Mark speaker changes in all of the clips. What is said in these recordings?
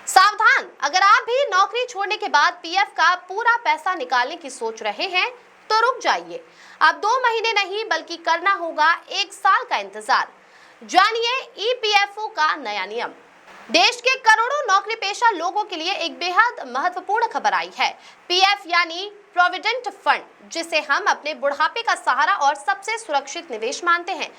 Speaker 1: सावधान, अगर आप भी नौकरी छोड़ने के बाद पीएफ का पूरा पैसा निकालने की सोच रहे हैं तो रुक जाइए। अब 2 महीने नहीं बल्कि करना होगा 1 साल का इंतजार। जानिए ईपीएफओ का नया नियम। देश के करोड़ों नौकरी पेशा लोगों के लिए एक बेहद महत्वपूर्ण खबर आई है। पीएफ यानी प्रोविडेंट फंड, जिसे हम अपने बुढ़ापे का सहारा और सबसे सुरक्षित निवेश मानते हैं,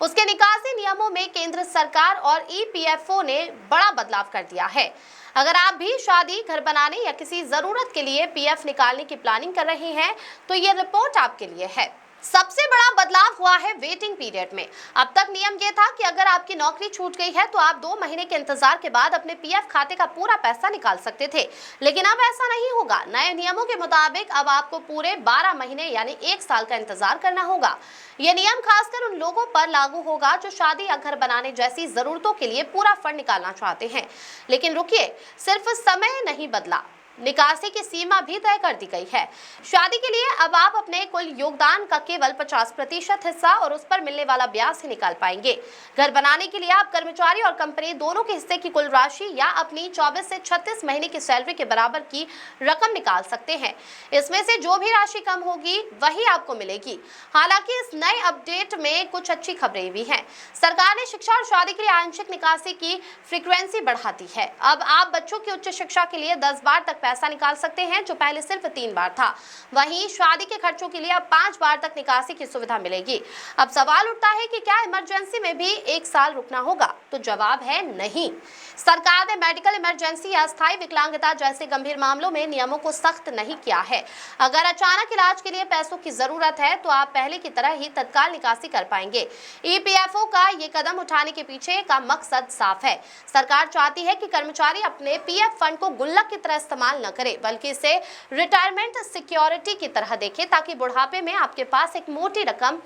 Speaker 1: उसके निकासी नियमों में केंद्र सरकार और ईपीएफओ ने बड़ा बदलाव कर दिया है। अगर आप भी शादी, घर बनाने या किसी जरूरत के लिए पीएफ निकालने की प्लानिंग कर रहे हैं तो ये रिपोर्ट आपके लिए है। सबसे बड़ा बदलाव हुआ है वेटिंग पीरियड में। अब तक नियम ये था कि अगर आपकी नौकरी छूट गई है तो आप 2 महीने के इंतजार के बाद अपने पीएफ खाते का पूरा पैसा निकाल सकते थे, लेकिन अब ऐसा नहीं होगा। नए नियमों के मुताबिक अब आपको पूरे 12 महीने यानी 1 साल का इंतजार करना होगा। यह नियम खासकर उन लोगों पर लागू होगा जो शादी या घर बनाने जैसी जरूरतों के लिए पूरा फंड निकालना चाहते हैं। लेकिन रुकिए, सिर्फ समय नहीं बदला, निकासी की सीमा भी तय कर दी गई है। शादी के लिए अब आप अपने कुल योगदान का केवल 50% हिस्सा और उस पर मिलने वाला ब्याज ही निकाल पाएंगे। घर बनाने के लिए आप कर्मचारी और कंपनी दोनों के हिस्से की कुल राशि या अपनी 24 से 36 महीने की सैलरी के बराबर की रकम निकाल सकते हैं। इसमें से जो भी राशि कम होगी वही आपको मिलेगी। हालांकि इस नए अपडेट में कुछ अच्छी खबरें भी हैं। सरकार ने शिक्षा और शादी के लिए आंशिक निकासी की फ्रीक्वेंसी बढ़ा दी है। अब आप बच्चों की उच्च शिक्षा के लिए 10 बार तक पैसा निकाल सकते हैं, जो पहले सिर्फ 3 बार था। वहीं शादी के खर्चों के लिए अब 5 बार तक निकासी की सुविधा मिलेगी। अब सवाल उठता है कि क्या इमरजेंसी में भी 1 साल रुकना होगा? तो जवाब है नहीं। सरकार ने मेडिकल इमरजेंसी या अस्थायी विकलांगता जैसे गंभीर मामलों में नियमों को सख्त नहीं किया है। अगर अचानक इलाज के लिए पैसों की जरूरत है तो आप पहले की तरह ही तत्काल निकासी कर पाएंगे। ईपीएफओ का ये कदम उठाने के पीछे का मकसद साफ है। सरकार चाहती है कि कर्मचारी अपने पीएफ फंड को गुल्लक की तरह इस्तेमाल न करे, बल्कि इसे रिटायरमेंट सिक्योरिटी की तरह देखे, ताकि बुढ़ापे में आपके पास एक मोटी रकम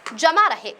Speaker 1: जमा रहे।